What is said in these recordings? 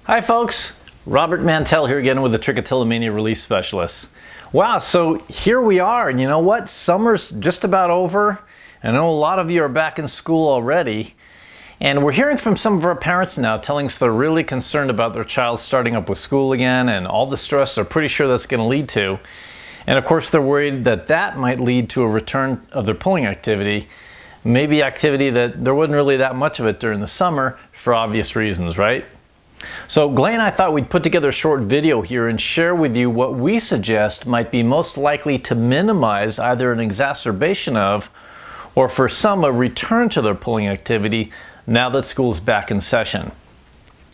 Hi folks, Robert Mantell here again with the Trichotillomania Relief Specialists. Wow, so here we are, and you know what? Summer's just about over. I know a lot of you are back in school already, and we're hearing from some of our parents now telling us they're really concerned about their child starting up with school again and all the stress they're pretty sure that's going to lead to. And of course they're worried that that might lead to a return of their pulling activity, maybe activity that there wasn't really that much of it during the summer for obvious reasons, right? So Glenn and I thought we'd put together a short video here and share with you what we suggest might be most likely to minimize either an exacerbation of, or for some, a return to their pulling activity now that school's back in session.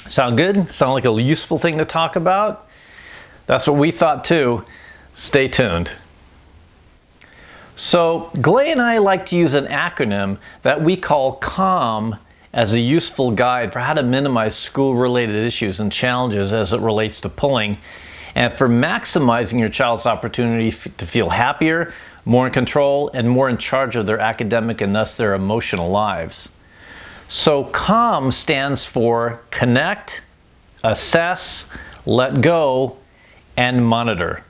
Sound good? Sound like a useful thing to talk about? That's what we thought too. Stay tuned. So Glenn and I like to use an acronym that we call CALM as a useful guide for how to minimize school-related issues and challenges as it relates to pulling, and for maximizing your child's opportunity to feel happier, more in control, and more in charge of their academic and thus their emotional lives. So CALM stands for Connect, Assess, Let Go, and Monitor.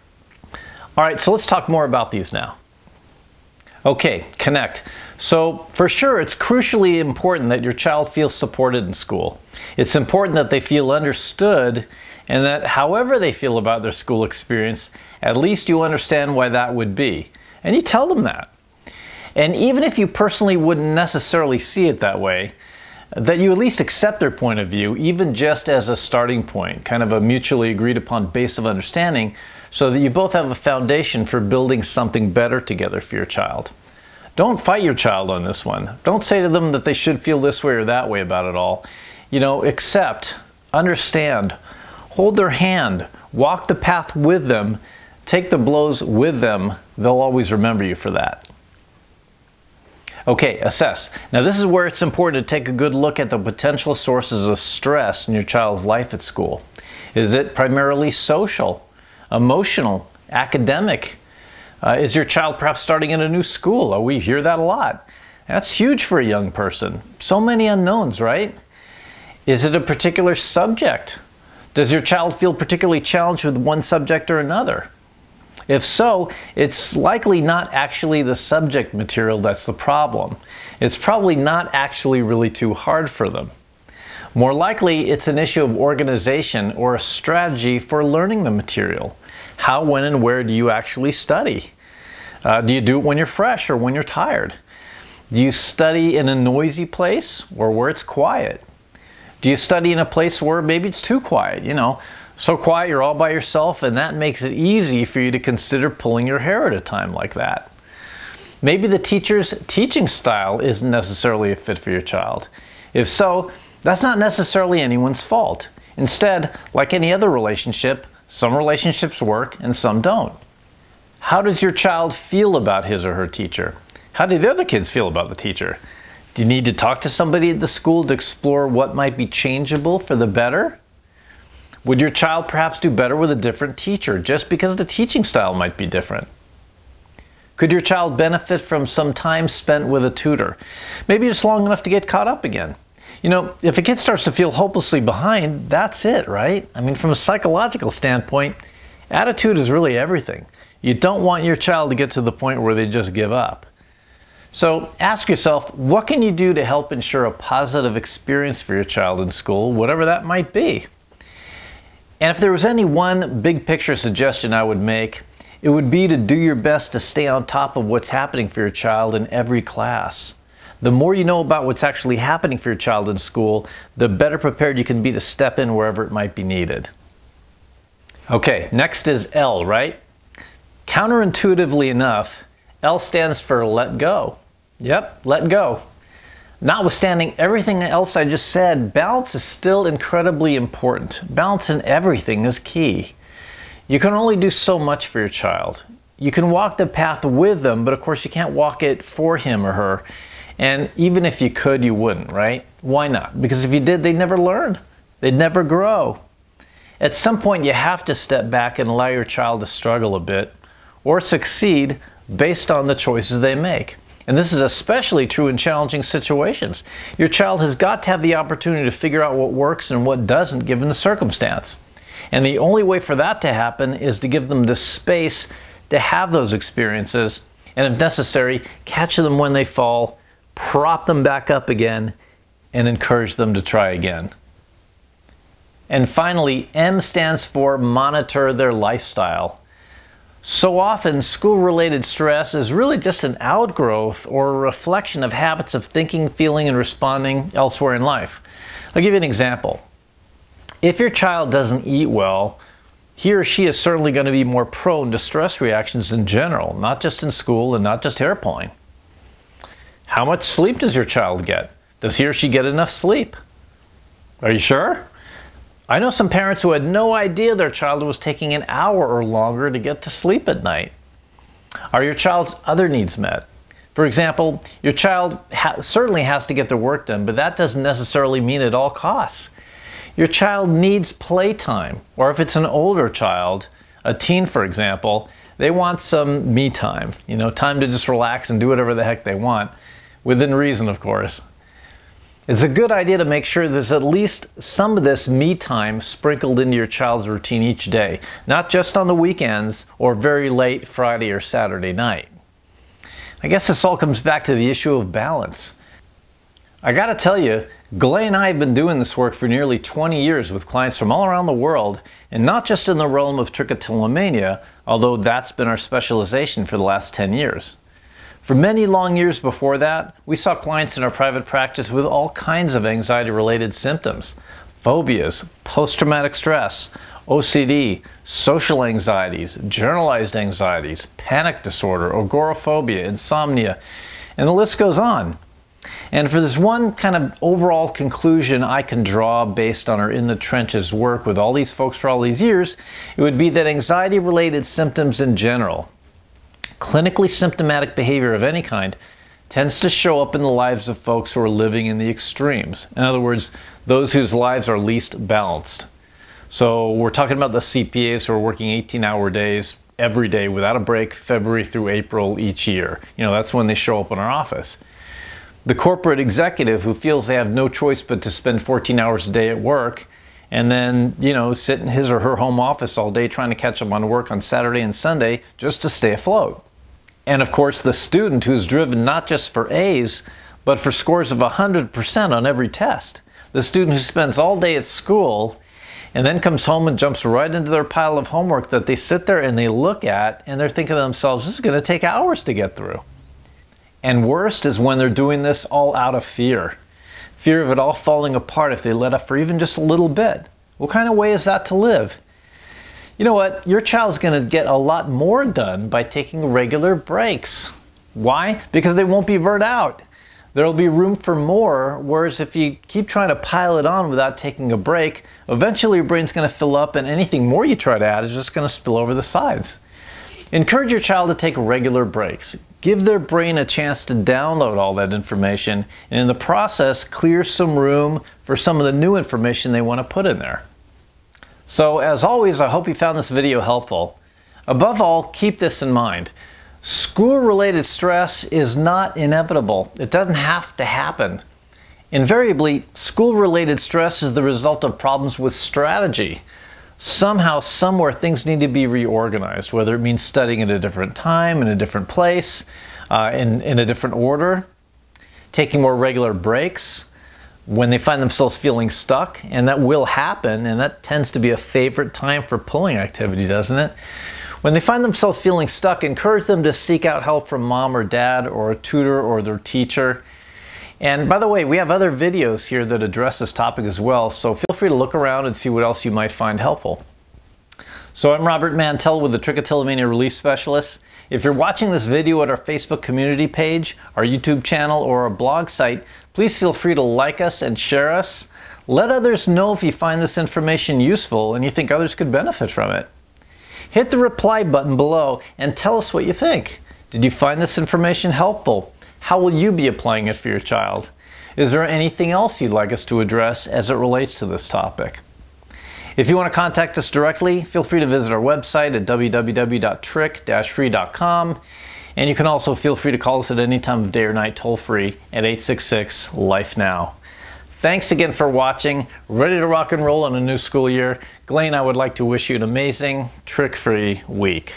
All right, so let's talk more about these now. Okay, connect. So for sure, it's crucially important that your child feels supported in school. It's important that they feel understood, and that however they feel about their school experience, at least you understand why that would be. And you tell them that. And even if you personally wouldn't necessarily see it that way, that you at least accept their point of view, even just as a starting point, kind of a mutually agreed upon base of understanding, so that you both have a foundation for building something better together for your child. Don't fight your child on this one. Don't say to them that they should feel this way or that way about it all. You know, accept, understand, hold their hand, walk the path with them, take the blows with them. They'll always remember you for that. Okay, assess. Now this is where it's important to take a good look at the potential sources of stress in your child's life at school. Is it primarily social, emotional, academic? Is your child perhaps starting in a new school? Oh, we hear that a lot. That's huge for a young person. So many unknowns, right? Is it a particular subject? Does your child feel particularly challenged with one subject or another? If so, it's likely not actually the subject material that's the problem. It's probably not actually really too hard for them. More likely, it's an issue of organization or a strategy for learning the material. How, when, and where do you actually study? Do you do it when you're fresh or when you're tired? Do you study in a noisy place or where it's quiet? Do you study in a place where maybe it's too quiet, you know, so quiet you're all by yourself, and that makes it easy for you to consider pulling your hair at a time like that? Maybe the teacher's teaching style isn't necessarily a fit for your child. If so, that's not necessarily anyone's fault. Instead, like any other relationship, some relationships work and some don't. How does your child feel about his or her teacher? How do the other kids feel about the teacher? Do you need to talk to somebody at the school to explore what might be changeable for the better? Would your child perhaps do better with a different teacher just because the teaching style might be different? Could your child benefit from some time spent with a tutor? Maybe just long enough to get caught up again. You know, if a kid starts to feel hopelessly behind, that's it, right? I mean, from a psychological standpoint, attitude is really everything. You don't want your child to get to the point where they just give up. So ask yourself, what can you do to help ensure a positive experience for your child in school, whatever that might be? And if there was any one big picture suggestion I would make, it would be to do your best to stay on top of what's happening for your child in every class. The more you know about what's actually happening for your child in school, the better prepared you can be to step in wherever it might be needed. Okay, next is L, right? Counterintuitively enough, L stands for let go. Yep, let go. Notwithstanding everything else I just said, balance is still incredibly important. Balance in everything is key. You can only do so much for your child. You can walk the path with them, but of course you can't walk it for him or her. And even if you could, you wouldn't, right? Why not? Because if you did, they'd never learn. They'd never grow. At some point, you have to step back and allow your child to struggle a bit or succeed based on the choices they make. And this is especially true in challenging situations. Your child has got to have the opportunity to figure out what works and what doesn't given the circumstance. And the only way for that to happen is to give them the space to have those experiences, and if necessary, catch them when they fall, prop them back up again, and encourage them to try again. And finally, M stands for monitor their lifestyle. So often, school-related stress is really just an outgrowth or a reflection of habits of thinking, feeling, and responding elsewhere in life. I'll give you an example. If your child doesn't eat well, he or she is certainly going to be more prone to stress reactions in general, not just in school and not just hair pulling. How much sleep does your child get? Does he or she get enough sleep? Are you sure? I know some parents who had no idea their child was taking an hour or longer to get to sleep at night. Are your child's other needs met? For example, your child certainly has to get their work done, but that doesn't necessarily mean at all costs. Your child needs playtime, or if it's an older child, a teen for example, they want some me time, time to just relax and do whatever the heck they want, within reason of course. It's a good idea to make sure there's at least some of this me time sprinkled into your child's routine each day, not just on the weekends or very late Friday or Saturday night. I guess this all comes back to the issue of balance. I gotta tell you, Glay and I have been doing this work for nearly 20 years with clients from all around the world, and not just in the realm of trichotillomania, although that's been our specialization for the last 10 years. For many long years before that, we saw clients in our private practice with all kinds of anxiety-related symptoms: phobias, post-traumatic stress, OCD, social anxieties, generalized anxieties, panic disorder, agoraphobia, insomnia, and the list goes on. And for this one kind of overall conclusion I can draw based on our in the trenches work with all these folks for all these years, it would be that anxiety-related symptoms in general, clinically symptomatic behavior of any kind, tends to show up in the lives of folks who are living in the extremes. In other words, those whose lives are least balanced. So we're talking about the CPAs who are working 18-hour days every day without a break, February through April each year. That's when they show up in our office. The corporate executive who feels they have no choice but to spend 14 hours a day at work and then, sit in his or her home office all day trying to catch up on work on Saturday and Sunday just to stay afloat. And of course, the student who's driven not just for A's, but for scores of 100% on every test. The student who spends all day at school and then comes home and jumps right into their pile of homework that they sit there and they look at and they're thinking to themselves, this is going to take hours to get through. And worst is when they're doing this all out of fear. Fear of it all falling apart if they let up for even just a little bit. What kind of way is that to live? You know what? Your child's going to get a lot more done by taking regular breaks. Why? Because they won't be burnt out. There'll be room for more, whereas if you keep trying to pile it on without taking a break, eventually your brain's going to fill up and anything more you try to add is just going to spill over the sides. Encourage your child to take regular breaks. Give their brain a chance to download all that information, and in the process, clear some room for some of the new information they want to put in there. So, as always, I hope you found this video helpful. Above all, keep this in mind. School-related stress is not inevitable. It doesn't have to happen. Invariably, school-related stress is the result of problems with strategy. Somehow, somewhere, things need to be reorganized, whether it means studying at a different time, in a different place, in a different order, taking more regular breaks, when they find themselves feeling stuck, and that will happen, and that tends to be a favorite time for pulling activity, doesn't it? When they find themselves feeling stuck, encourage them to seek out help from mom or dad or a tutor or their teacher. And by the way, we have other videos here that address this topic as well, so feel free to look around and see what else you might find helpful. So I'm Robert Mantell with the Trichotillomania Relief Specialists. If you're watching this video at our Facebook community page, our YouTube channel, or our blog site, please feel free to like us and share us. Let others know if you find this information useful and you think others could benefit from it. Hit the reply button below and tell us what you think. Did you find this information helpful? How will you be applying it for your child? Is there anything else you'd like us to address as it relates to this topic? If you want to contact us directly, feel free to visit our website at www.TRICH-FREE.com. And you can also feel free to call us at any time of day or night toll free at 866-LIFE-NOW. Thanks again for watching. Ready to rock and roll in a new school year? Glenn and I would like to wish you an amazing, trick-free week.